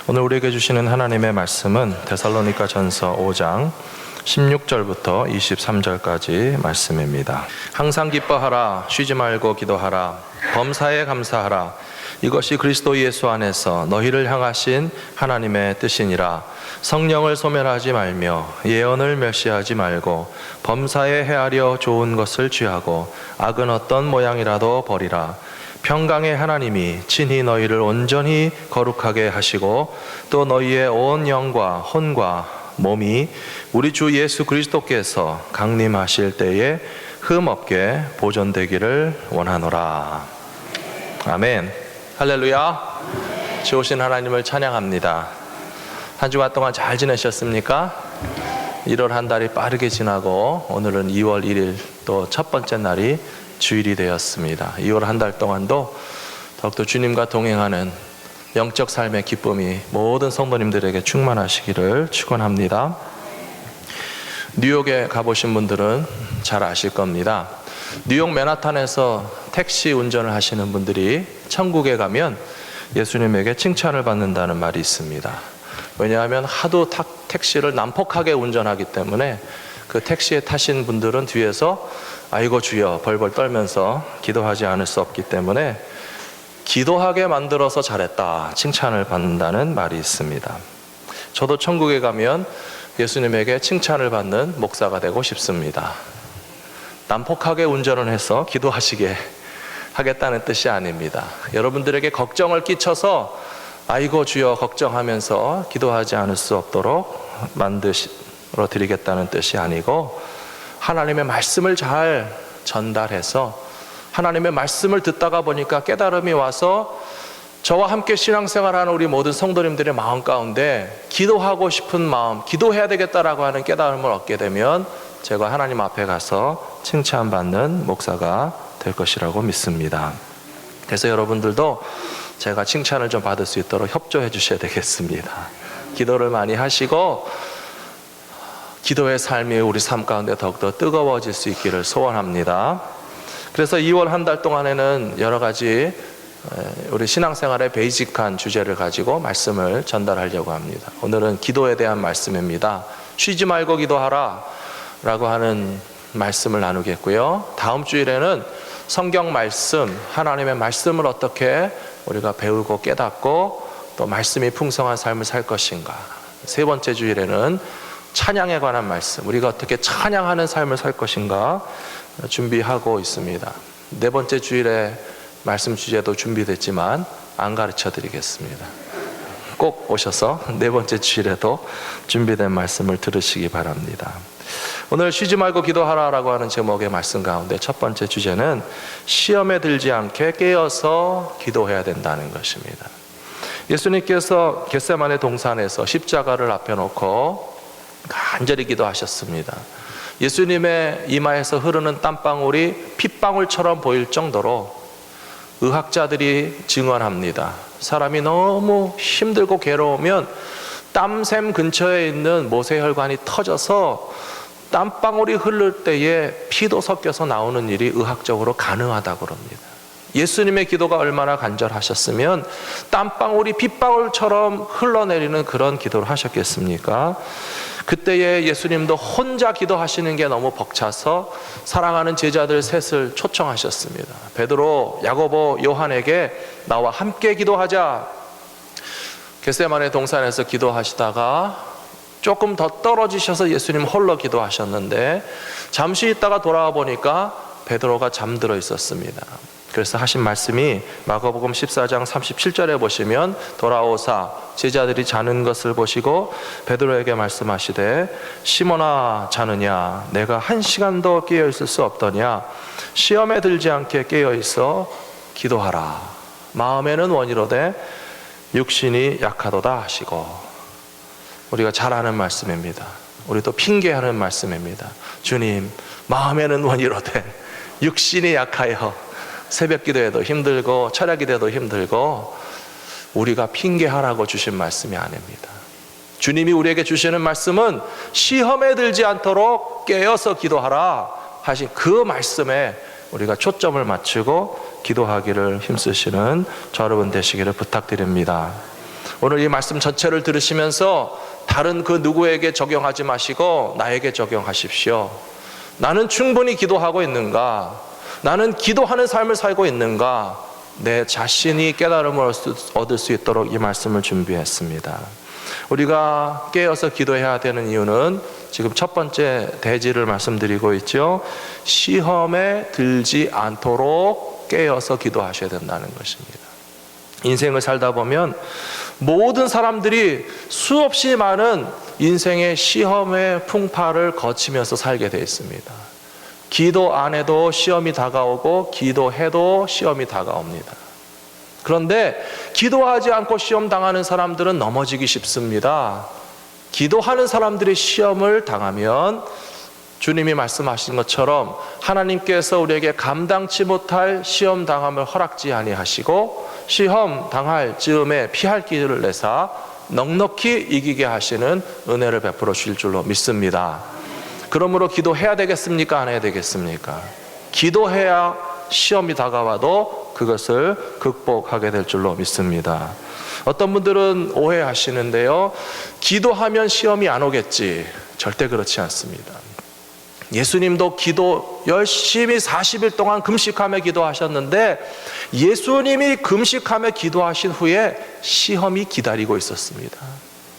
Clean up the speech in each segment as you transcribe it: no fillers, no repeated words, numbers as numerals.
오늘 우리에게 주시는 하나님의 말씀은 데살로니가 전서 5장 16절부터 23절까지 말씀입니다. 항상 기뻐하라, 쉬지 말고 기도하라, 범사에 감사하라. 이것이 그리스도 예수 안에서 너희를 향하신 하나님의 뜻이니라. 성령을 소멸하지 말며 예언을 멸시하지 말고 범사에 헤아려 좋은 것을 취하고 악은 어떤 모양이라도 버리라. 평강의 하나님이 친히 너희를 온전히 거룩하게 하시고 또 너희의 온 영과 혼과 몸이 우리 주 예수 그리스도께서 강림하실 때에 흠없게 보존되기를 원하노라. 아멘. 할렐루야. 좋으신 하나님을 찬양합니다. 한 주간 동안 잘 지내셨습니까? 1월 한 달이 빠르게 지나고 오늘은 2월 1일 또 첫 번째 날이 주일이 되었습니다. 2월 한 달 동안도 더욱더 주님과 동행하는 영적 삶의 기쁨이 모든 성도님들에게 충만하시기를 축원합니다. 뉴욕에 가보신 분들은 잘 아실 겁니다. 뉴욕 맨하탄에서 택시 운전을 하시는 분들이 천국에 가면 예수님에게 칭찬을 받는다는 말이 있습니다. 왜냐하면 하도 택시를 난폭하게 운전하기 때문에 그 택시에 타신 분들은 뒤에서 아이고 주여 벌벌 떨면서 기도하지 않을 수 없기 때문에 기도하게 만들어서 잘했다 칭찬을 받는다는 말이 있습니다. 저도 천국에 가면 예수님에게 칭찬을 받는 목사가 되고 싶습니다. 난폭하게 운전을 해서 기도하시게 하겠다는 뜻이 아닙니다. 여러분들에게 걱정을 끼쳐서 아이고 주여 걱정하면서 기도하지 않을 수 없도록 만들어 드리겠다는 뜻이 아니고 하나님의 말씀을 잘 전달해서 하나님의 말씀을 듣다가 보니까 깨달음이 와서 저와 함께 신앙생활하는 우리 모든 성도님들의 마음 가운데 기도하고 싶은 마음, 기도해야 되겠다라고 하는 깨달음을 얻게 되면 제가 하나님 앞에 가서 칭찬받는 목사가 될 것이라고 믿습니다. 그래서 여러분들도 제가 칭찬을 좀 받을 수 있도록 협조해 주셔야 되겠습니다. 기도를 많이 하시고 기도의 삶이 우리 삶 가운데 더욱더 뜨거워질 수 있기를 소원합니다. 그래서 2월 한 달 동안에는 여러 가지 우리 신앙생활의 베이직한 주제를 가지고 말씀을 전달하려고 합니다. 오늘은 기도에 대한 말씀입니다. 쉬지 말고 기도하라 라고 하는 말씀을 나누겠고요. 다음 주일에는 성경 말씀, 하나님의 말씀을 어떻게 우리가 배우고 깨닫고 또 말씀이 풍성한 삶을 살 것인가. 세 번째 주일에는 찬양에 관한 말씀, 우리가 어떻게 찬양하는 삶을 살 것인가 준비하고 있습니다. 네 번째 주일에 말씀 주제도 준비됐지만 안 가르쳐 드리겠습니다. 꼭 오셔서 네 번째 주일에도 준비된 말씀을 들으시기 바랍니다. 오늘 쉬지 말고 기도하라라고 하는 제목의 말씀 가운데 첫 번째 주제는 시험에 들지 않게 깨어서 기도해야 된다는 것입니다. 예수님께서 겟세마네 동산에서 십자가를 앞에 놓고 간절히 기도하셨습니다. 예수님의 이마에서 흐르는 땀방울이 핏방울처럼 보일 정도로 의학자들이 증언합니다. 사람이 너무 힘들고 괴로우면 땀샘 근처에 있는 모세혈관이 터져서 땀방울이 흐를 때에 피도 섞여서 나오는 일이 의학적으로 가능하다고 합니다. 예수님의 기도가 얼마나 간절하셨으면 땀방울이 핏방울처럼 흘러내리는 그런 기도를 하셨겠습니까? 그때에 예수님도 혼자 기도하시는 게 너무 벅차서 사랑하는 제자들 셋을 초청하셨습니다. 베드로, 야고보, 요한에게 나와 함께 기도하자. 겟세마네 동산에서 기도하시다가 조금 더 떨어지셔서 예수님 홀로 기도하셨는데 잠시 있다가 돌아와 보니까 베드로가 잠들어 있었습니다. 그래서 하신 말씀이 마가복음 14장 37절에 보시면 돌아오사 제자들이 자는 것을 보시고 베드로에게 말씀하시되 시몬아 자느냐 내가 한 시간도 깨어 있을 수 없더냐 시험에 들지 않게 깨어 있어 기도하라. 마음에는 원이로되 육신이 약하도다 하시고. 우리가 잘 아는 말씀입니다. 우리도 핑계하는 말씀입니다. 주님 마음에는 원이로되 육신이 약하여 새벽 기도에도 힘들고 철야 기도에도 힘들고 우리가 핑계하라고 주신 말씀이 아닙니다. 주님이 우리에게 주시는 말씀은 시험에 들지 않도록 깨어서 기도하라 하신 그 말씀에 우리가 초점을 맞추고 기도하기를 힘쓰시는 저 여러분 되시기를 부탁드립니다. 오늘 이 말씀 전체를 들으시면서 다른 그 누구에게 적용하지 마시고 나에게 적용하십시오. 나는 충분히 기도하고 있는가? 나는 기도하는 삶을 살고 있는가? 내 자신이 깨달음을 얻을 수 있도록 이 말씀을 준비했습니다. 우리가 깨어서 기도해야 되는 이유는 지금 첫 번째 대지를 말씀드리고 있죠. 시험에 들지 않도록 깨어서 기도하셔야 된다는 것입니다. 인생을 살다 보면 모든 사람들이 수없이 많은 인생의 시험의 풍파를 거치면서 살게 되어 있습니다. 기도 안 해도 시험이 다가오고 기도해도 시험이 다가옵니다. 그런데 기도하지 않고 시험 당하는 사람들은 넘어지기 쉽습니다. 기도하는 사람들이 시험을 당하면 주님이 말씀하신 것처럼 하나님께서 우리에게 감당치 못할 시험 당함을 허락지 아니하시고 시험 당할 즈음에 피할 길을 내사 넉넉히 이기게 하시는 은혜를 베풀어 주실 줄로 믿습니다. 그러므로 기도해야 되겠습니까? 안 해야 되겠습니까? 기도해야 시험이 다가와도 그것을 극복하게 될 줄로 믿습니다. 어떤 분들은 오해하시는데요, 기도하면 시험이 안 오겠지. 절대 그렇지 않습니다. 예수님도 기도 열심히 40일 동안 금식하며 기도하셨는데 예수님이 금식하며 기도하신 후에 시험이 기다리고 있었습니다.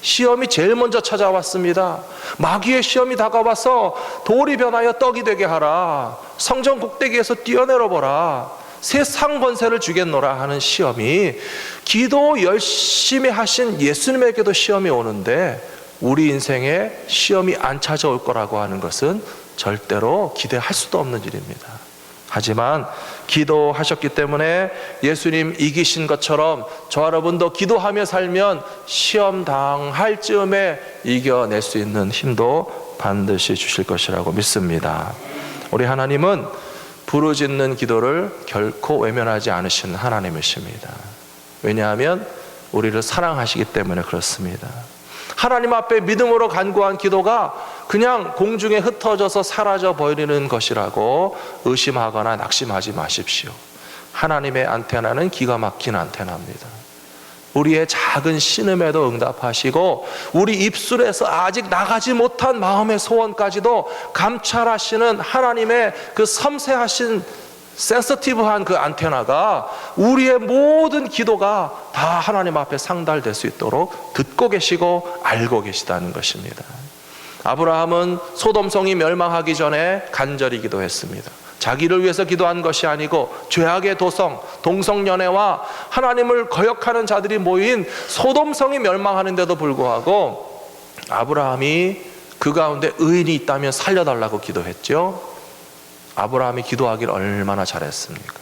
시험이 제일 먼저 찾아왔습니다. 마귀의 시험이 다가와서 돌이 변하여 떡이 되게 하라, 성전 꼭대기에서 뛰어내려 보라, 세상 권세를 주겠노라 하는 시험이 기도 열심히 하신 예수님에게도 시험이 오는데 우리 인생에 시험이 안 찾아올 거라고 하는 것은 절대로 기대할 수도 없는 일입니다. 하지만 기도하셨기 때문에 예수님 이기신 것처럼 저와 여러분도 기도하며 살면 시험 당할 즈음에 이겨낼 수 있는 힘도 반드시 주실 것이라고 믿습니다. 우리 하나님은 부르짖는 기도를 결코 외면하지 않으시는 하나님이십니다. 왜냐하면 우리를 사랑하시기 때문에 그렇습니다. 하나님 앞에 믿음으로 간구한 기도가 그냥 공중에 흩어져서 사라져 버리는 것이라고 의심하거나 낙심하지 마십시오. 하나님의 안테나는 기가 막힌 안테나입니다. 우리의 작은 신음에도 응답하시고 우리 입술에서 아직 나가지 못한 마음의 소원까지도 감찰하시는 하나님의 그 섬세하신 센서티브한 그 안테나가 우리의 모든 기도가 다 하나님 앞에 상달될 수 있도록 듣고 계시고 알고 계시다는 것입니다. 아브라함은 소돔성이 멸망하기 전에 간절히 기도했습니다. 자기를 위해서 기도한 것이 아니고 죄악의 도성, 동성연애와 하나님을 거역하는 자들이 모인 소돔성이 멸망하는데도 불구하고 아브라함이 그 가운데 의인이 있다면 살려달라고 기도했죠. 아브라함이 기도하기를 얼마나 잘했습니까?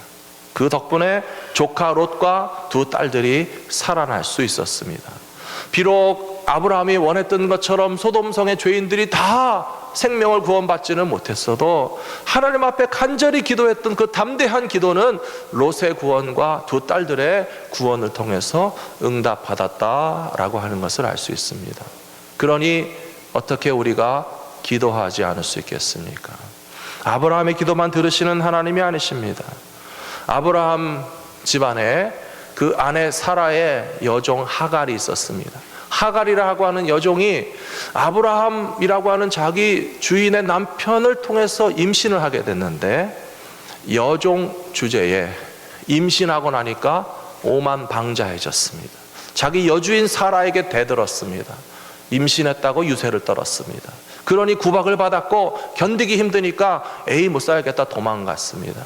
그 덕분에 조카 롯과 두 딸들이 살아날 수 있었습니다. 비록 아브라함이 원했던 것처럼 소돔성의 죄인들이 다 생명을 구원받지는 못했어도 하나님 앞에 간절히 기도했던 그 담대한 기도는 롯의 구원과 두 딸들의 구원을 통해서 응답받았다라고 하는 것을 알 수 있습니다. 그러니 어떻게 우리가 기도하지 않을 수 있겠습니까? 아브라함의 기도만 들으시는 하나님이 아니십니다. 아브라함 집안에 그 아내 사라의 여종 하갈이 있었습니다. 하갈이라고 하는 여종이 아브라함이라고 하는 자기 주인의 남편을 통해서 임신을 하게 됐는데 여종 주제에 임신하고 나니까 오만방자해졌습니다. 자기 여주인 사라에게 대들었습니다. 임신했다고 유세를 떨었습니다. 그러니 구박을 받았고 견디기 힘드니까 에이 못 살겠다 도망갔습니다.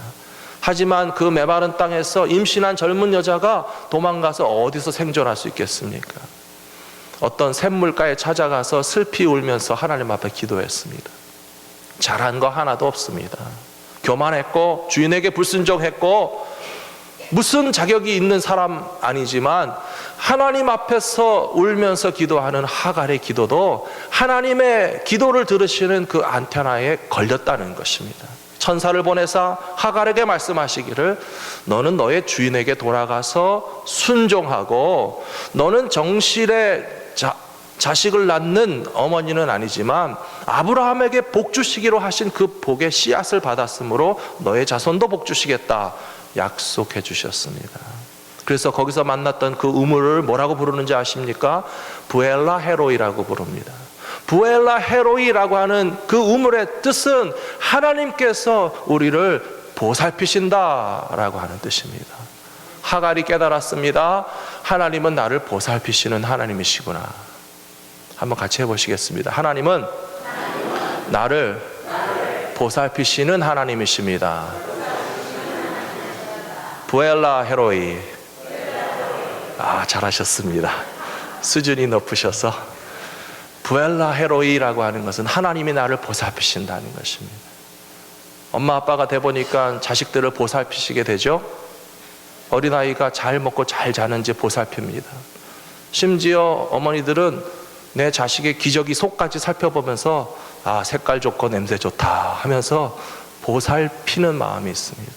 하지만 그 메마른 땅에서 임신한 젊은 여자가 도망가서 어디서 생존할 수 있겠습니까? 어떤 샘물가에 찾아가서 슬피 울면서 하나님 앞에 기도했습니다. 잘한 거 하나도 없습니다. 교만했고 주인에게 불순종했고 무슨 자격이 있는 사람 아니지만 하나님 앞에서 울면서 기도하는 하갈의 기도도 하나님의 기도를 들으시는 그 안테나에 걸렸다는 것입니다. 천사를 보내사 하갈에게 말씀하시기를 너는 너의 주인에게 돌아가서 순종하고 너는 정실의 자식을 낳는 어머니는 아니지만 아브라함에게 복 주시기로 하신 그 복의 씨앗을 받았으므로 너의 자손도 복 주시겠다 약속해 주셨습니다. 그래서 거기서 만났던 그 우물을 뭐라고 부르는지 아십니까? 부엘라 헤로이라고 부릅니다. 부엘라 헤로이라고 하는 그 우물의 뜻은 하나님께서 우리를 보살피신다라고 하는 뜻입니다. 하갈이 깨달았습니다. 하나님은 나를 보살피시는 하나님이시구나. 한번 같이 해보시겠습니다. 하나님은 나를 보살피시는 하나님이십니다. 부엘라 헤로이. 잘하셨습니다. 수준이 높으셔서. 부엘라 헤로이라고 하는 것은 하나님이 나를 보살피신다는 것입니다. 엄마 아빠가 돼보니까 자식들을 보살피시게 되죠. 어린아이가 잘 먹고 잘 자는지 보살핍니다. 심지어 어머니들은 내 자식의 기저귀 속까지 살펴보면서 색깔 좋고 냄새 좋다 하면서 보살피는 마음이 있습니다.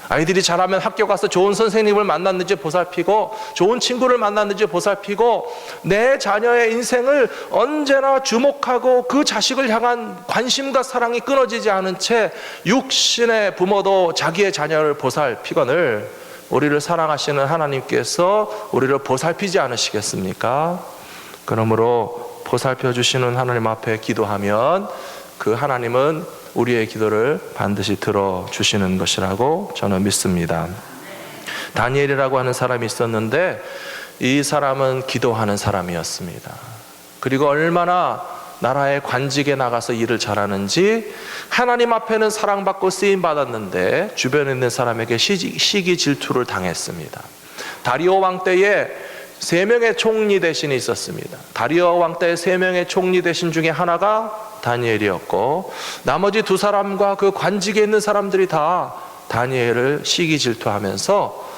아이들이 자라면 학교 가서 좋은 선생님을 만났는지 보살피고 좋은 친구를 만났는지 보살피고 내 자녀의 인생을 언제나 주목하고 그 자식을 향한 관심과 사랑이 끊어지지 않은 채 육신의 부모도 자기의 자녀를 보살피거늘 우리를 사랑하시는 하나님께서 우리를 보살피지 않으시겠습니까? 그러므로 보살펴 주시는 하나님 앞에 기도하면 그 하나님은 우리의 기도를 반드시 들어주시는 것이라고 저는 믿습니다. 다니엘이라고 하는 사람이 있었는데 이 사람은 기도하는 사람이었습니다. 그리고 얼마나 나라의 관직에 나가서 일을 잘하는지 하나님 앞에는 사랑받고 쓰임받았는데 주변에 있는 사람에게 시기 질투를 당했습니다. 다리오 왕 때에 3명의 총리 대신이 있었습니다. 다리오 왕 때 3명의 총리 대신 중에 하나가 다니엘이었고 나머지 2사람과 그 관직에 있는 사람들이 다 다니엘을 시기 질투하면서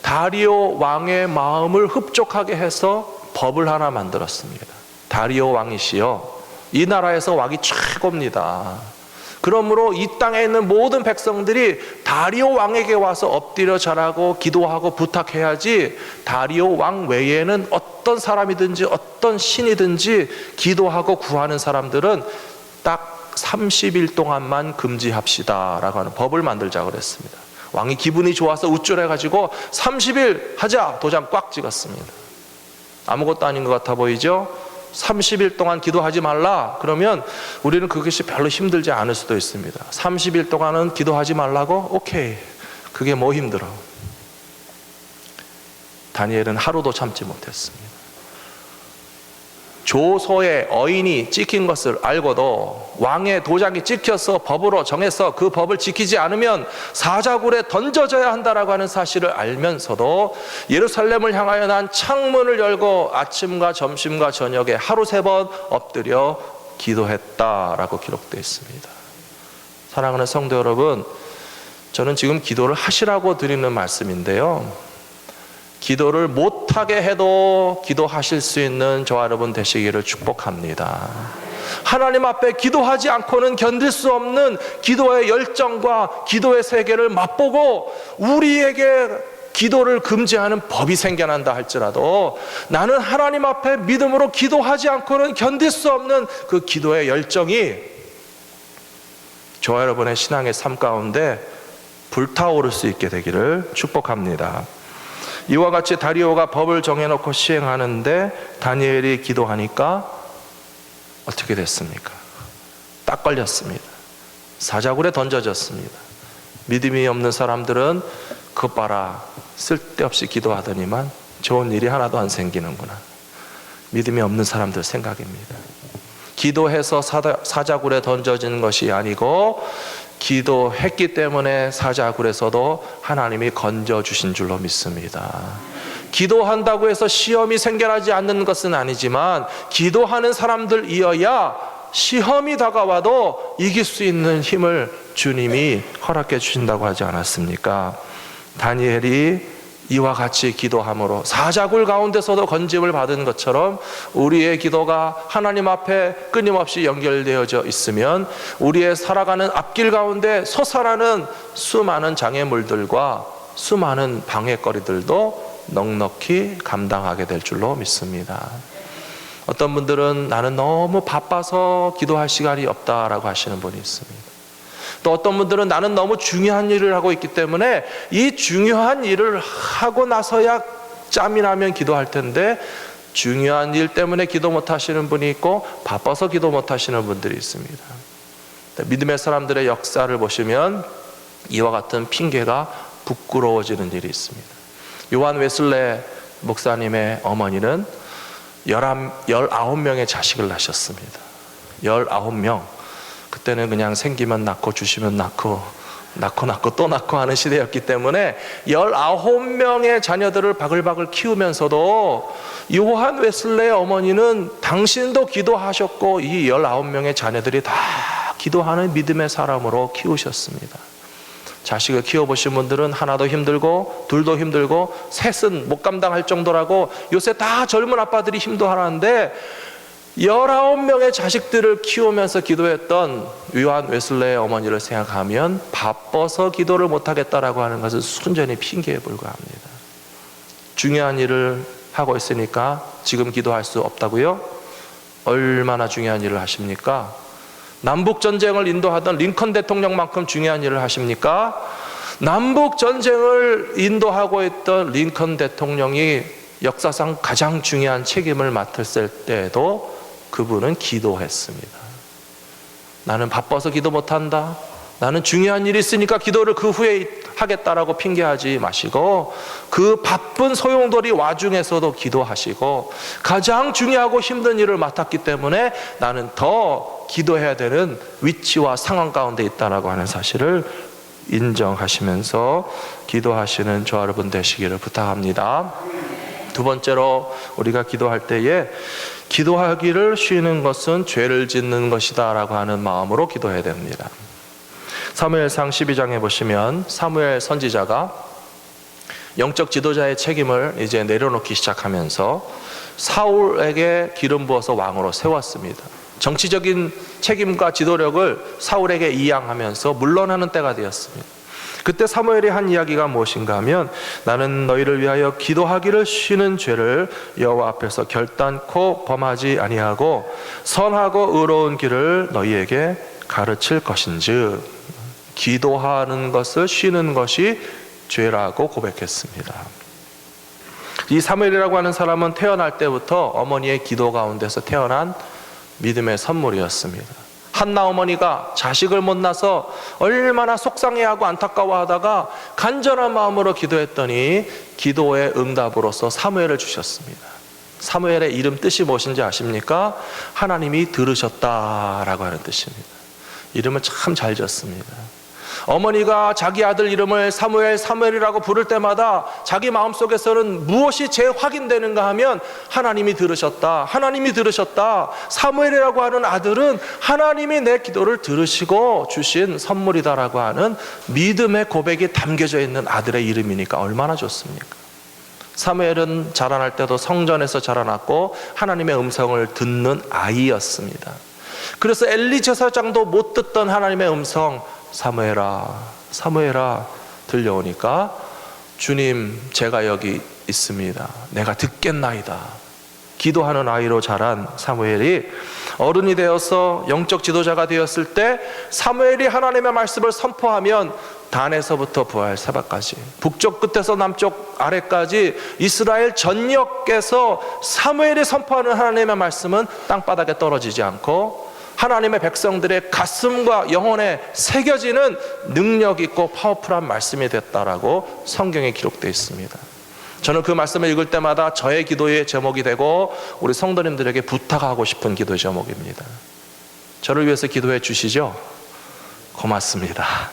다리오 왕의 마음을 흡족하게 해서 법을 하나 만들었습니다. 다리오 왕이시여, 이 나라에서 왕이 최고입니다. 그러므로 이 땅에 있는 모든 백성들이 다리오 왕에게 와서 엎드려 절하고 기도하고 부탁해야지 다리오 왕 외에는 어떤 사람이든지 어떤 신이든지 기도하고 구하는 사람들은 딱 30일 동안만 금지합시다 라고 하는 법을 만들자고 그랬습니다. 왕이 기분이 좋아서 우쭐해가지고 30일 하자 도장 꽉 찍었습니다. 아무것도 아닌 것 같아 보이죠? 30일 동안 기도하지 말라 그러면 우리는 그것이 별로 힘들지 않을 수도 있습니다. 30일 동안은 기도하지 말라고? 오케이, 그게 뭐 힘들어. 다니엘은 하루도 참지 못했습니다. 조서에 어인이 찍힌 것을 알고도 왕의 도장이 찍혀서 법으로 정해서 그 법을 지키지 않으면 사자굴에 던져져야 한다라고 하는 사실을 알면서도 예루살렘을 향하여 난 창문을 열고 아침과 점심과 저녁에 하루 3번 엎드려 기도했다라고 기록되어 있습니다. 사랑하는 성도 여러분, 저는 지금 기도를 하시라고 드리는 말씀인데요, 기도를 못하게 해도 기도하실 수 있는 저와 여러분 되시기를 축복합니다. 하나님 앞에 기도하지 않고는 견딜 수 없는 기도의 열정과 기도의 세계를 맛보고 우리에게 기도를 금지하는 법이 생겨난다 할지라도 나는 하나님 앞에 믿음으로 기도하지 않고는 견딜 수 없는 그 기도의 열정이 저와 여러분의 신앙의 삶 가운데 불타오를 수 있게 되기를 축복합니다. 이와 같이 다리오가 법을 정해놓고 시행하는데 다니엘이 기도하니까 어떻게 됐습니까? 딱 걸렸습니다. 사자굴에 던져졌습니다. 믿음이 없는 사람들은 그것 봐라, 쓸데없이 기도하더니만 좋은 일이 하나도 안 생기는구나. 믿음이 없는 사람들 생각입니다. 기도해서 사자굴에 던져진 것이 아니고 기도했기 때문에 사자굴에서도 하나님이 건져주신 줄로 믿습니다. 기도한다고 해서 시험이 생겨나지 않는 것은 아니지만 기도하는 사람들이어야 시험이 다가와도 이길 수 있는 힘을 주님이 허락해 주신다고 하지 않았습니까? 다니엘이 이와 같이 기도함으로 사자굴 가운데서도 건짐을 받은 것처럼 우리의 기도가 하나님 앞에 끊임없이 연결되어져 있으면 우리의 살아가는 앞길 가운데 솟아나는 수많은 장애물들과 수많은 방해거리들도 넉넉히 감당하게 될 줄로 믿습니다. 어떤 분들은 나는 너무 바빠서 기도할 시간이 없다라고 하시는 분이 있습니다. 또 어떤 분들은 나는 너무 중요한 일을 하고 있기 때문에 이 중요한 일을 하고 나서야 짬이 나면 기도할 텐데 중요한 일 때문에 기도 못 하시는 분이 있고 바빠서 기도 못 하시는 분들이 있습니다. 믿음의 사람들의 역사를 보시면 이와 같은 핑계가 부끄러워지는 일이 있습니다. 요한 웨슬레 목사님의 어머니는 19명의 자식을 낳으셨습니다. 19명. 그때는 그냥 생기면 낳고 주시면 낳고 또 낳고 하는 시대였기 때문에 19명의 자녀들을 바글바글 키우면서도 요한 웨슬레의 어머니는 당신도 기도하셨고 이 19명의 자녀들이 다 기도하는 믿음의 사람으로 키우셨습니다. 자식을 키워보신 분들은 하나도 힘들고 둘도 힘들고 셋은 못 감당할 정도라고 요새 다 젊은 아빠들이 힘도 하라는데 19명의 자식들을 키우면서 기도했던 요한 웨슬레의 어머니를 생각하면 바빠서 기도를 못하겠다라고 하는 것은 순전히 핑계에 불과합니다. 중요한 일을 하고 있으니까 지금 기도할 수 없다고요? 얼마나 중요한 일을 하십니까? 남북전쟁을 인도하던 링컨 대통령만큼 중요한 일을 하십니까? 남북전쟁을 인도하고 있던 링컨 대통령이 역사상 가장 중요한 책임을 맡았을 때에도 그분은 기도했습니다. 나는 바빠서 기도 못한다, 나는 중요한 일이 있으니까 기도를 그 후에 하겠다라고 핑계하지 마시고 그 바쁜 소용돌이 와중에서도 기도하시고 가장 중요하고 힘든 일을 맡았기 때문에 나는 더 기도해야 되는 위치와 상황 가운데 있다라고 하는 사실을 인정하시면서 기도하시는 저와 여러분 되시기를 부탁합니다. 두 번째로 우리가 기도할 때에 기도하기를 쉬는 것은 죄를 짓는 것이다 라고 하는 마음으로 기도해야 됩니다. 사무엘상 12장에 보시면 사무엘 선지자가 영적 지도자의 책임을 이제 내려놓기 시작하면서 사울에게 기름 부어서 왕으로 세웠습니다. 정치적인 책임과 지도력을 사울에게 이양하면서 물러나는 때가 되었습니다. 그때 사무엘이 한 이야기가 무엇인가 하면 나는 너희를 위하여 기도하기를 쉬는 죄를 여호와 앞에서 결단코 범하지 아니하고 선하고 의로운 길을 너희에게 가르칠 것인즉 기도하는 것을 쉬는 것이 죄라고 고백했습니다. 이 사무엘이라고 하는 사람은 태어날 때부터 어머니의 기도 가운데서 태어난 믿음의 선물이었습니다. 한나 어머니가 자식을 못 낳아서 얼마나 속상해하고 안타까워하다가 간절한 마음으로 기도했더니 기도의 응답으로서 사무엘을 주셨습니다. 사무엘의 이름 뜻이 무엇인지 아십니까? 하나님이 들으셨다라고 하는 뜻입니다. 이름을 참 잘 지었습니다. 어머니가 자기 아들 이름을 사무엘이라고 부를 때마다 자기 마음속에서는 무엇이 재확인되는가 하면 하나님이 들으셨다, 하나님이 들으셨다. 사무엘이라고 하는 아들은 하나님이 내 기도를 들으시고 주신 선물이다라고 하는 믿음의 고백이 담겨져 있는 아들의 이름이니까 얼마나 좋습니까? 사무엘은 자라날 때도 성전에서 자라났고 하나님의 음성을 듣는 아이였습니다. 그래서 엘리 제사장도 못 듣던 하나님의 음성, 사무엘아, 사무엘아 들려오니까 주님, 제가 여기 있습니다. 내가 듣겠나이다. 기도하는 아이로 자란 사무엘이 어른이 되어서 영적 지도자가 되었을 때 사무엘이 하나님의 말씀을 선포하면 단에서부터 부엘세바까지, 북쪽 끝에서 남쪽 아래까지 이스라엘 전역에서 사무엘이 선포하는 하나님의 말씀은 땅바닥에 떨어지지 않고 하나님의 백성들의 가슴과 영혼에 새겨지는 능력 있고 파워풀한 말씀이 됐다라고 성경에 기록되어 있습니다. 저는 그 말씀을 읽을 때마다 저의 기도의 제목이 되고 우리 성도님들에게 부탁하고 싶은 기도 제목입니다. 저를 위해서 기도해 주시죠? 고맙습니다.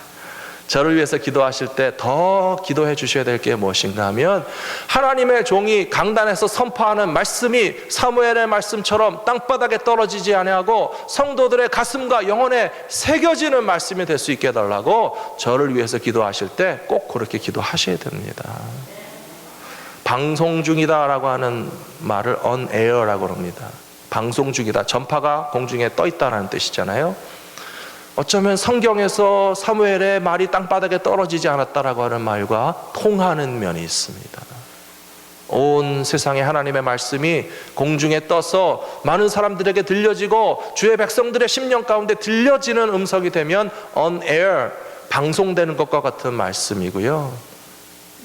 저를 위해서 기도하실 때 더 기도해 주셔야 될 게 무엇인가 하면 하나님의 종이 강단에서 선포하는 말씀이 사무엘의 말씀처럼 땅바닥에 떨어지지 아니하고 성도들의 가슴과 영혼에 새겨지는 말씀이 될 수 있게 해달라고 저를 위해서 기도하실 때 꼭 그렇게 기도하셔야 됩니다. 방송 중이다 라고 하는 말을 on air라고 합니다. 방송 중이다, 전파가 공중에 떠 있다는 뜻이잖아요. 어쩌면 성경에서 사무엘의 말이 땅바닥에 떨어지지 않았다라고 하는 말과 통하는 면이 있습니다. 온 세상에 하나님의 말씀이 공중에 떠서 많은 사람들에게 들려지고 주의 백성들의 심령 가운데 들려지는 음성이 되면 on air, 방송되는 것과 같은 말씀이고요,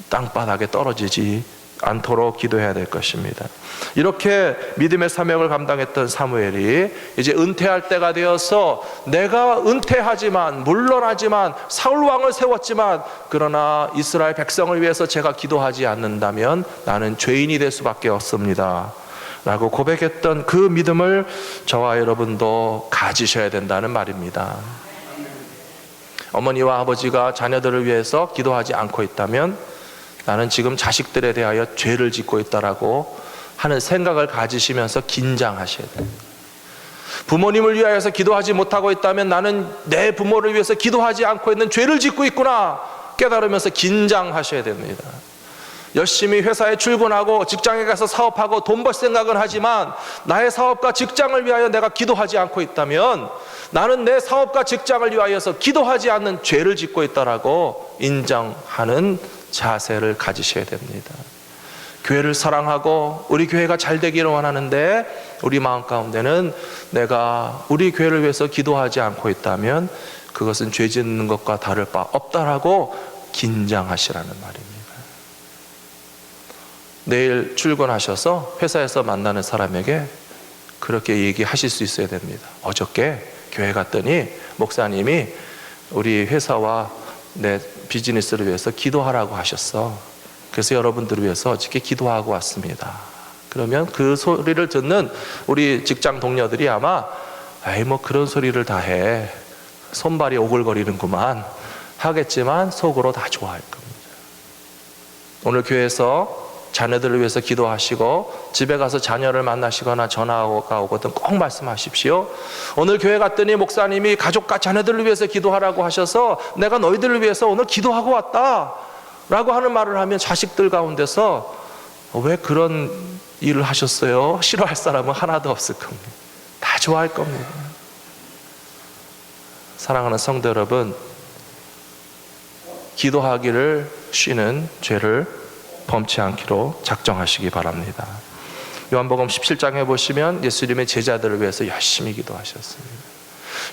땅바닥에 떨어지지 않도록 기도해야 될 것입니다. 이렇게 믿음의 사명을 감당했던 사무엘이 이제 은퇴할 때가 되어서 내가 은퇴하지만, 물러나지만, 사울 왕을 세웠지만, 그러나 이스라엘 백성을 위해서 제가 기도하지 않는다면 나는 죄인이 될 수밖에 없습니다 라고 고백했던 그 믿음을 저와 여러분도 가지셔야 된다는 말입니다. 어머니와 아버지가 자녀들을 위해서 기도하지 않고 있다면 나는 지금 자식들에 대하여 죄를 짓고 있다라고 하는 생각을 가지시면서 긴장하셔야 돼요. 부모님을 위하여서 기도하지 못하고 있다면 나는 내 부모를 위해서 기도하지 않고 있는 죄를 짓고 있구나 깨달으면서 긴장하셔야 됩니다. 열심히 회사에 출근하고 직장에 가서 사업하고 돈 벌 생각은 하지만 나의 사업과 직장을 위하여 내가 기도하지 않고 있다면 나는 내 사업과 직장을 위하여서 기도하지 않는 죄를 짓고 있다라고 인정하는 자세를 가지셔야 됩니다. 교회를 사랑하고 우리 교회가 잘 되기를 원하는데 우리 마음 가운데는 내가 우리 교회를 위해서 기도하지 않고 있다면 그것은 죄 짓는 것과 다를 바 없다라고 긴장하시라는 말입니다. 내일 출근하셔서 회사에서 만나는 사람에게 그렇게 얘기하실 수 있어야 됩니다. 어저께 교회 갔더니 목사님이 우리 회사와 내 비즈니스를 위해서 기도하라고 하셨어. 그래서 여러분들을 위해서 어저께 기도하고 왔습니다. 그러면 그 소리를 듣는 우리 직장 동료들이 아마 에이 뭐 그런 소리를 다 해, 손발이 오글거리는구만 하겠지만 속으로 다 좋아할 겁니다. 오늘 교회에서 자녀들을 위해서 기도하시고 집에 가서 자녀를 만나시거나 전화가 오거든 꼭 말씀하십시오. 오늘 교회 갔더니 목사님이 가족과 자녀들을 위해서 기도하라고 하셔서 내가 너희들을 위해서 오늘 기도하고 왔다 라고 하는 말을 하면 자식들 가운데서 왜 그런 일을 하셨어요? 싫어할 사람은 하나도 없을 겁니다. 다 좋아할 겁니다. 사랑하는 성도 여러분, 기도하기를 쉬는 죄를 범치 않기로 작정하시기 바랍니다. 요한복음 17장에 보시면 예수님의 제자들을 위해서 열심히 기도하셨습니다.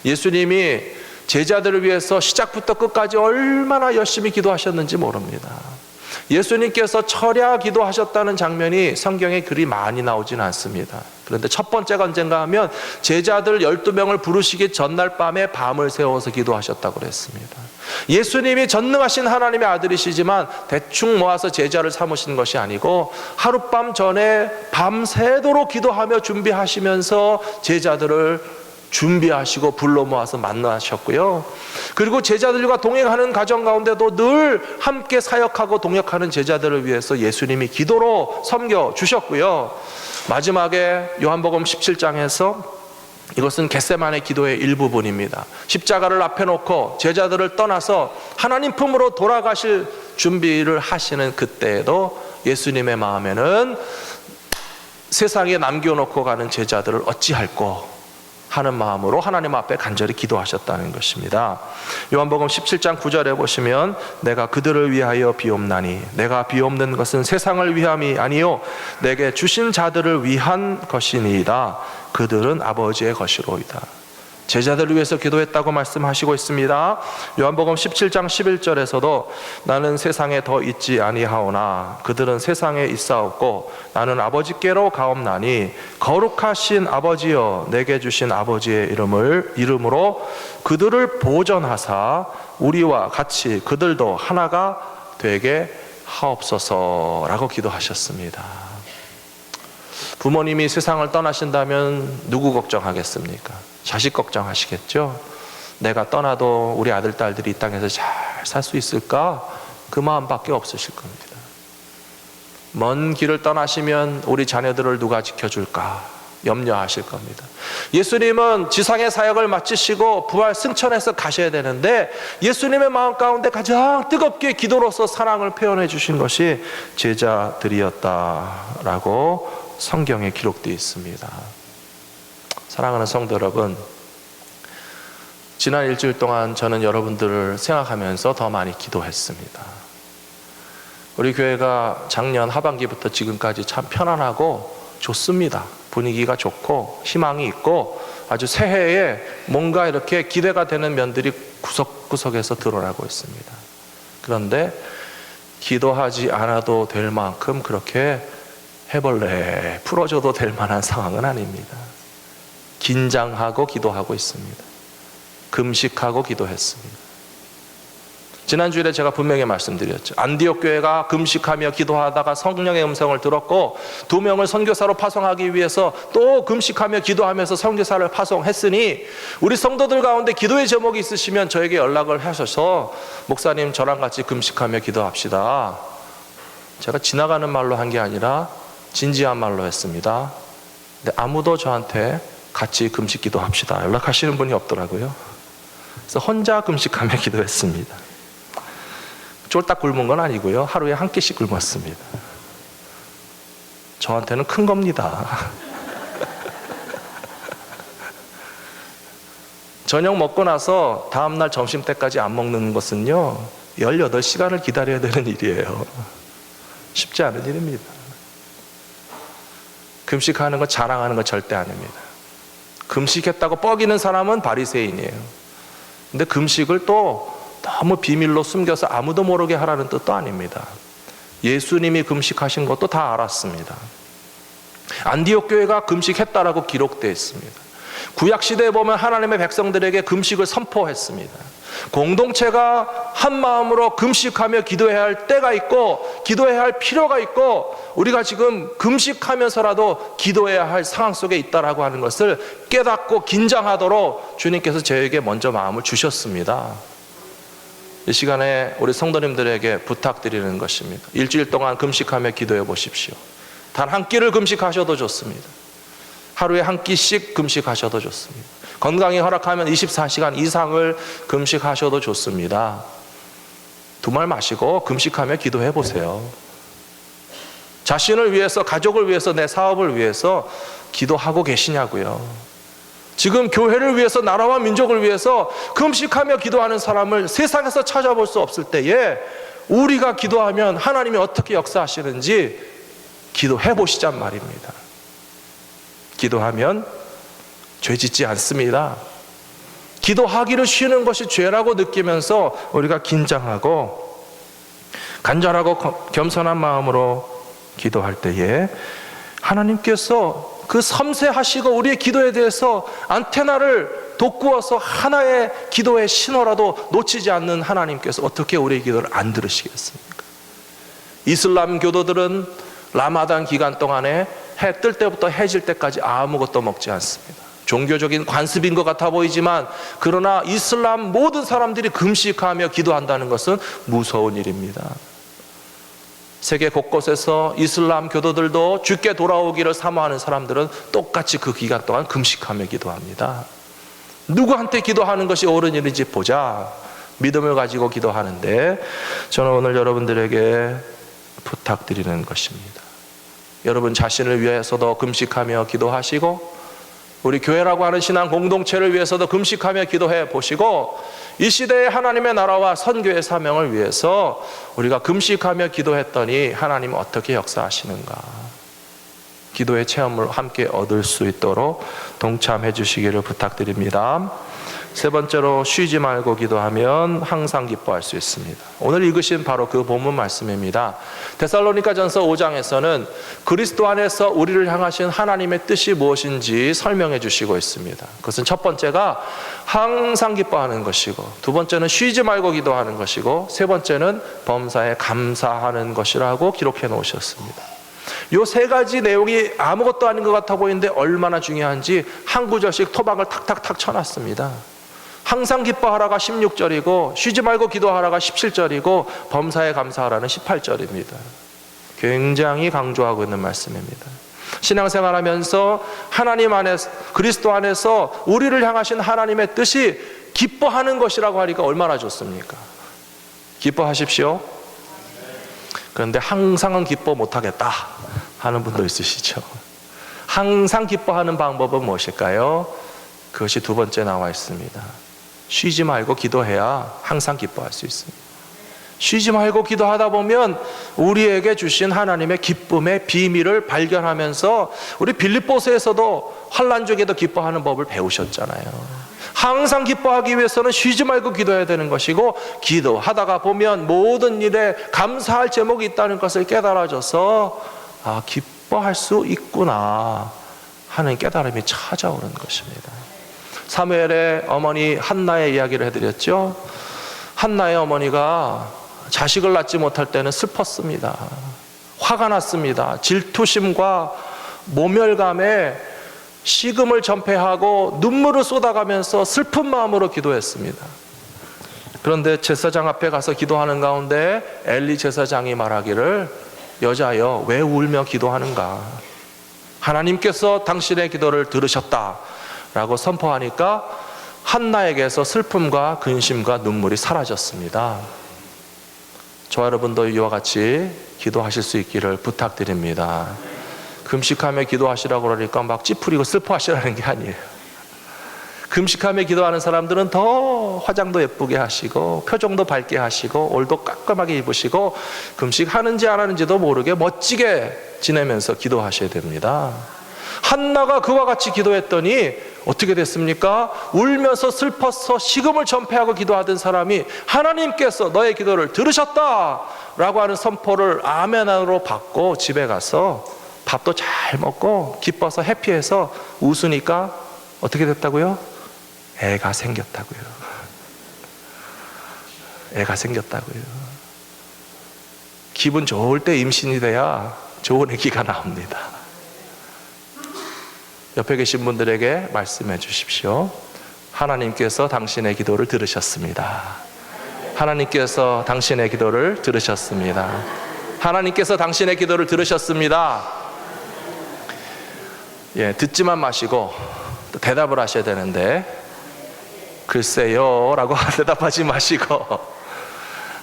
예수님이 제자들을 위해서 시작부터 끝까지 얼마나 열심히 기도하셨는지 모릅니다. 예수님께서 철야 기도하셨다는 장면이 성경에 그리 많이 나오진 않습니다. 그런데 첫 번째가 언젠가 하면 제자들 12명을 부르시기 전날 밤에 밤을 새워서 기도하셨다고 그랬습니다. 예수님이 전능하신 하나님의 아들이시지만 대충 모아서 제자를 삼으신 것이 아니고 하룻밤 전에 밤새도록 기도하며 준비하시면서 제자들을 준비하시고 불러 모아서 만나셨고요. 그리고 제자들과 동행하는 가정 가운데도 늘 함께 사역하고 동역하는 제자들을 위해서 예수님이 기도로 섬겨 주셨고요. 마지막에 요한복음 17장에서 이것은 겟세마네 기도의 일부분입니다. 십자가를 앞에 놓고 제자들을 떠나서 하나님 품으로 돌아가실 준비를 하시는 그때에도 예수님의 마음에는 세상에 남겨놓고 가는 제자들을 어찌할꼬 하는 마음으로 하나님 앞에 간절히 기도하셨다는 것입니다. 요한복음 17장 9절에 보시면 내가 그들을 위하여 비옵나니 내가 비옵는 것은 세상을 위함이 아니요 내게 주신 자들을 위한 것이니이다. 그들은 아버지의 것이로이다. 제자들을 위해서 기도했다고 말씀하시고 있습니다. 요한복음 17장 11절에서도 나는 세상에 더 있지 아니하오나 그들은 세상에 있사옵고 나는 아버지께로 가옵나니 거룩하신 아버지여 내게 주신 아버지의 이름으로 그들을 보전하사 우리와 같이 그들도 하나가 되게 하옵소서라고 기도하셨습니다. 부모님이 세상을 떠나신다면 누구 걱정하겠습니까? 자식 걱정하시겠죠? 내가 떠나도 우리 아들, 딸들이 이 땅에서 잘 살 수 있을까? 그 마음밖에 없으실 겁니다. 먼 길을 떠나시면 우리 자녀들을 누가 지켜줄까? 염려하실 겁니다. 예수님은 지상의 사역을 마치시고 부활 승천해서 가셔야 되는데 예수님의 마음 가운데 가장 뜨겁게 기도로서 사랑을 표현해 주신 것이 제자들이었다라고 성경에 기록되어 있습니다. 사랑하는 성도 여러분, 지난 일주일 동안 저는 여러분들을 생각하면서 더 많이 기도했습니다. 우리 교회가 작년 하반기부터 지금까지 참 편안하고 좋습니다. 분위기가 좋고 희망이 있고 아주 새해에 뭔가 이렇게 기대가 되는 면들이 구석구석에서 드러나고 있습니다. 그런데 기도하지 않아도 될 만큼 그렇게 해벌레 풀어줘도 될 만한 상황은 아닙니다. 긴장하고 기도하고 있습니다. 금식하고 기도했습니다. 지난주일에 제가 분명히 말씀드렸죠. 안디옥 교회가 금식하며 기도하다가 성령의 음성을 들었고 2명을 선교사로 파송하기 위해서 또 금식하며 기도하면서 선교사를 파송했으니 우리 성도들 가운데 기도의 제목이 있으시면 저에게 연락을 하셔서 목사님 저랑 같이 금식하며 기도합시다. 제가 지나가는 말로 한 게 아니라 진지한 말로 했습니다. 근데 아무도 저한테 같이 금식 기도합시다 연락하시는 분이 없더라고요. 그래서 혼자 금식하며 기도했습니다. 쫄딱 굶은 건 아니고요. 하루에 한 끼씩 굶었습니다. 저한테는 큰 겁니다. 저녁 먹고 나서 다음날 점심 때까지 안 먹는 것은요 18시간을 기다려야 되는 일이에요. 쉽지 않은 일입니다. 금식하는 거 자랑하는 거 절대 아닙니다. 금식했다고 뻐기는 사람은 바리새인이에요. 근데 금식을 또 너무 비밀로 숨겨서 아무도 모르게 하라는 뜻도 아닙니다. 예수님이 금식하신 것도 다 알았습니다. 안디옥 교회가 금식했다라고 기록되어 있습니다. 구약시대에 보면 하나님의 백성들에게 금식을 선포했습니다. 공동체가 한 마음으로 금식하며 기도해야 할 때가 있고 기도해야 할 필요가 있고 우리가 지금 금식하면서라도 기도해야 할 상황 속에 있다라고 하는 것을 깨닫고 긴장하도록 주님께서 저에게 먼저 마음을 주셨습니다. 이 시간에 우리 성도님들에게 부탁드리는 것입니다. 일주일 동안 금식하며 기도해 보십시오. 단 한 끼를 금식하셔도 좋습니다. 하루에 한 끼씩 금식하셔도 좋습니다. 건강이 허락하면 24시간 이상을 금식하셔도 좋습니다. 두 말 마시고 금식하며 기도해 보세요. 자신을 위해서, 가족을 위해서, 내 사업을 위해서 기도하고 계시냐고요. 지금 교회를 위해서, 나라와 민족을 위해서 금식하며 기도하는 사람을 세상에서 찾아볼 수 없을 때에 우리가 기도하면 하나님이 어떻게 역사하시는지 기도해 보시란 말입니다. 기도하면 죄 짓지 않습니다. 기도하기를 쉬는 것이 죄라고 느끼면서 우리가 긴장하고 간절하고 겸손한 마음으로 기도할 때에 하나님께서 그 섬세하시고 우리의 기도에 대해서 안테나를 돋구어서 하나의 기도의 신호라도 놓치지 않는 하나님께서 어떻게 우리의 기도를 안 들으시겠습니까? 이슬람 교도들은 라마단 기간 동안에 해 뜰 때부터 해 질 때까지 아무것도 먹지 않습니다. 종교적인 관습인 것 같아 보이지만 그러나 이슬람 모든 사람들이 금식하며 기도한다는 것은 무서운 일입니다. 세계 곳곳에서 이슬람 교도들도 주께 돌아오기를 사모하는 사람들은 똑같이 그 기간 동안 금식하며 기도합니다. 누구한테 기도하는 것이 옳은 일인지 보자 믿음을 가지고 기도하는데 저는 오늘 여러분들에게 부탁드리는 것입니다. 여러분 자신을 위해서도 금식하며 기도하시고 우리 교회라고 하는 신앙 공동체를 위해서도 금식하며 기도해 보시고 이 시대의 하나님의 나라와 선교의 사명을 위해서 우리가 금식하며 기도했더니 하나님은 어떻게 역사하시는가, 기도의 체험을 함께 얻을 수 있도록 동참해 주시기를 부탁드립니다. 세 번째로 쉬지 말고 기도하면 항상 기뻐할 수 있습니다. 오늘 읽으신 바로 그 본문 말씀입니다. 데살로니가전서 5장에서는 그리스도 안에서 우리를 향하신 하나님의 뜻이 무엇인지 설명해 주시고 있습니다. 그것은 첫 번째가 항상 기뻐하는 것이고, 두 번째는 쉬지 말고 기도하는 것이고, 세 번째는 범사에 감사하는 것이라고 기록해 놓으셨습니다. 이 세 가지 내용이 아무것도 아닌 것 같아 보이는데 얼마나 중요한지 한 구절씩 토박을 탁탁탁 쳐놨습니다. 항상 기뻐하라가 16절이고 쉬지 말고 기도하라가 17절이고 범사에 감사하라는 18절입니다. 굉장히 강조하고 있는 말씀입니다. 신앙생활하면서 하나님 안에서, 그리스도 안에서 우리를 향하신 하나님의 뜻이 기뻐하는 것이라고 하니까 얼마나 좋습니까? 기뻐하십시오. 그런데 항상은 기뻐 못하겠다 하는 분도 있으시죠. 항상 기뻐하는 방법은 무엇일까요? 그것이 두 번째 나와 있습니다. 쉬지 말고 기도해야 항상 기뻐할 수 있습니다. 쉬지 말고 기도하다 보면 우리에게 주신 하나님의 기쁨의 비밀을 발견하면서 우리 빌립보서에서도 환난 중에도 기뻐하는 법을 배우셨잖아요. 항상 기뻐하기 위해서는 쉬지 말고 기도해야 되는 것이고, 기도하다가 보면 모든 일에 감사할 제목이 있다는 것을 깨달아져서 기뻐할 수 있구나 하는 깨달음이 찾아오는 것입니다. 사무엘의 어머니 한나의 이야기를 해드렸죠. 한나의 어머니가 자식을 낳지 못할 때는 슬펐습니다. 화가 났습니다. 질투심과 모멸감에 식음을 전폐하고 눈물을 쏟아가면서 슬픈 마음으로 기도했습니다. 그런데 제사장 앞에 가서 기도하는 가운데 엘리 제사장이 말하기를, 여자여 왜 울며 기도하는가? 하나님께서 당신의 기도를 들으셨다 라고 선포하니까 한나에게서 슬픔과 근심과 눈물이 사라졌습니다. 저와 여러분도 이와 같이 기도하실 수 있기를 부탁드립니다. 금식하며 기도하시라고 그러니까 막 찌푸리고 슬퍼하시라는 게 아니에요. 금식하며 기도하는 사람들은 더 화장도 예쁘게 하시고 표정도 밝게 하시고 옷도 깔끔하게 입으시고 금식하는지 안 하는지도 모르게 멋지게 지내면서 기도하셔야 됩니다. 한나가 그와 같이 기도했더니 어떻게 됐습니까? 울면서 슬퍼서 식음을 전폐하고 기도하던 사람이 하나님께서 너의 기도를 들으셨다 라고 하는 선포를 아멘으로 받고 집에 가서 밥도 잘 먹고 기뻐서 해피해서 웃으니까 어떻게 됐다고요? 애가 생겼다고요. 애가 생겼다고요. 기분 좋을 때 임신이 돼야 좋은 아기가 나옵니다. 옆에 계신 분들에게 말씀해 주십시오. 하나님께서 당신의 기도를 들으셨습니다. 하나님께서 당신의 기도를 들으셨습니다. 하나님께서 당신의 기도를 들으셨습니다. 듣지만 마시고 또 대답을 하셔야 되는데, 글쎄요 라고 대답하지 마시고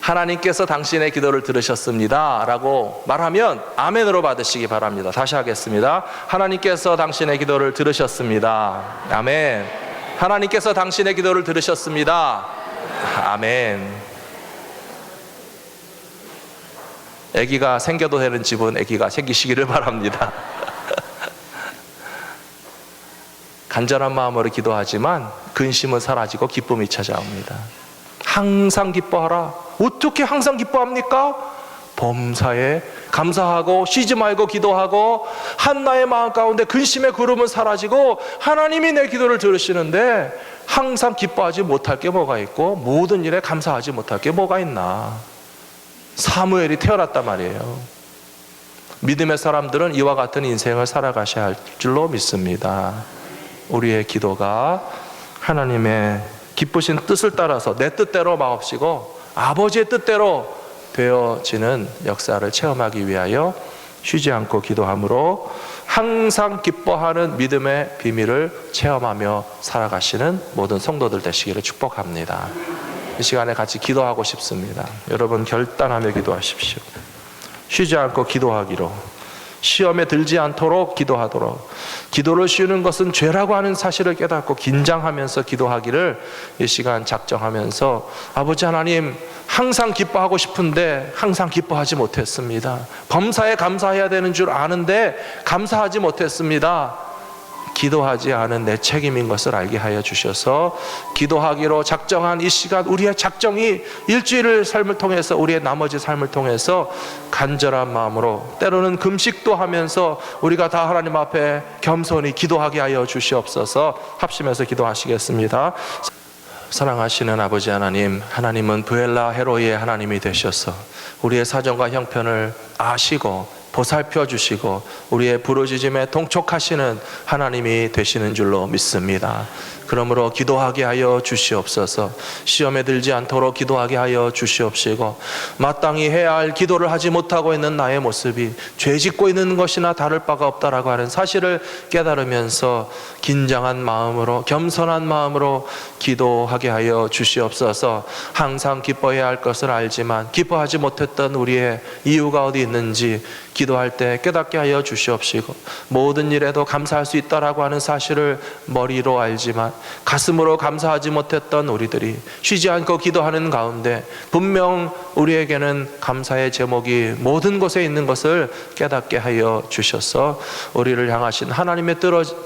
하나님께서 당신의 기도를 들으셨습니다 라고 말하면 아멘으로 받으시기 바랍니다. 다시 하겠습니다. 하나님께서 당신의 기도를 들으셨습니다. 아멘. 하나님께서 당신의 기도를 들으셨습니다. 아멘. 아기가 생겨도 되는 집은 아기가 생기시기를 바랍니다. 간절한 마음으로 기도하지만 근심은 사라지고 기쁨이 찾아옵니다. 항상 기뻐하라. 어떻게 항상 기뻐합니까? 범사에 감사하고 쉬지 말고 기도하고 한나의 마음 가운데 근심의 구름은 사라지고 하나님이 내 기도를 들으시는데 항상 기뻐하지 못할 게 뭐가 있고 모든 일에 감사하지 못할 게 뭐가 있나? 사무엘이 태어났단 말이에요. 믿음의 사람들은 이와 같은 인생을 살아가셔야 할 줄로 믿습니다. 우리의 기도가 하나님의 기쁘신 뜻을 따라서 내 뜻대로 마옵시고 아버지의 뜻대로 되어지는 역사를 체험하기 위하여 쉬지 않고 기도함으로 항상 기뻐하는 믿음의 비밀을 체험하며 살아가시는 모든 성도들 되시기를 축복합니다. 이 시간에 같이 기도하고 싶습니다. 여러분 결단하며 기도하십시오. 쉬지 않고 기도하기로, 시험에 들지 않도록 기도하도록, 기도를 쉬는 것은 죄라고 하는 사실을 깨닫고 긴장하면서 기도하기를 이 시간 작정하면서, 아버지 하나님, 항상 기뻐하고 싶은데 항상 기뻐하지 못했습니다. 범사에 감사해야 되는 줄 아는데 감사하지 못했습니다. 기도하지 않은 내 책임인 것을 알게 하여 주셔서 기도하기로 작정한 이 시간, 우리의 작정이 일주일을 삶을 통해서, 우리의 나머지 삶을 통해서 간절한 마음으로, 때로는 금식도 하면서 우리가 다 하나님 앞에 겸손히 기도하게 하여 주시옵소서. 합심해서 기도하시겠습니다. 사랑하시는 아버지 하나님, 하나님은 부엘라 헤로이의 하나님이 되셔서 우리의 사정과 형편을 아시고 보살펴 주시고 우리의 부르짖음에 동촉하시는 하나님이 되시는 줄로 믿습니다. 그러므로 기도하게 하여 주시옵소서. 시험에 들지 않도록 기도하게 하여 주시옵시고, 마땅히 해야 할 기도를 하지 못하고 있는 나의 모습이 죄 짓고 있는 것이나 다를 바가 없다라고 하는 사실을 깨달으면서 긴장한 마음으로, 겸손한 마음으로 기도하게 하여 주시옵소서. 항상 기뻐해야 할 것을 알지만 기뻐하지 못했던 우리의 이유가 어디 있는지 기도 기도할 때 깨닫게 하여 주시옵시고, 모든 일에도 감사할 수 있다라고 하는 사실을 머리로 알지만 가슴으로 감사하지 못했던 우리들이 쉬지 않고 기도하는 가운데 분명 우리에게는 감사의 제목이 모든 곳에 있는 것을 깨닫게 하여 주셔서 우리를 향하신 하나님의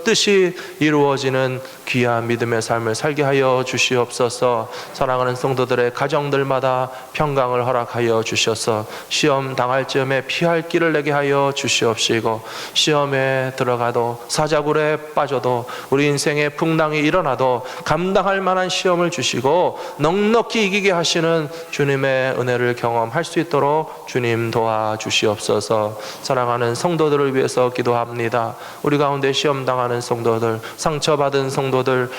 뜻이 이루어지는 귀한 믿음의 삶을 살게 하여 주시옵소서. 사랑하는 성도들의 가정들마다 평강을 허락하여 주셔서 시험 당할 즈음에 피할 길을 내게 하여 주시옵시고, 시험에 들어가도 사자굴에 빠져도 우리 인생의 풍랑이 일어나도 감당할 만한 시험을 주시고 넉넉히 이기게 하시는 주님의 은혜를 경험할 수 있도록 주님 도와주시옵소서. 사랑하는 성도들을 위해서 기도합니다. 우리 가운데 시험 당하는 성도들, 상처받은 성도들,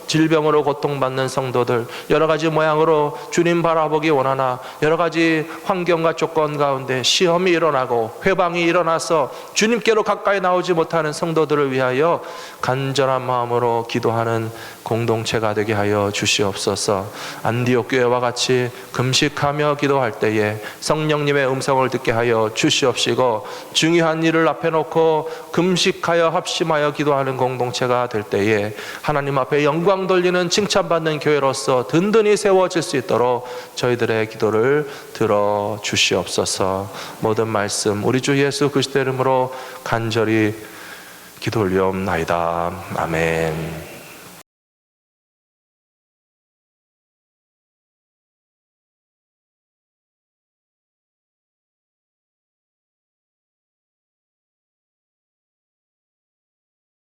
질병으로 고통받는 성도들, 여러 가지 모양으로 주님 바라보기 원하나 여러 가지 환경과 조건 가운데 시험이 일어나고 회방이 일어나서 주님께로 가까이 나오지 못하는 성도들을 위하여 간절한 마음으로 기도하는 공동체가 되게 하여 주시옵소서. 안디옥 교회와 같이 금식하며 기도할 때에 성령님의 음성을 듣게 하여 주시옵시고, 중요한 일을 앞에 놓고 금식하여 합심하여 기도하는 공동체가 될 때에 하나님 앞에 영광 돌리는 칭찬받는 교회로서 든든히 세워질 수 있도록 저희들의 기도를 들어 주시옵소서. 모든 말씀 우리 주 예수 그리스도의 이름으로 간절히 기도 올리옵나이다. 아멘.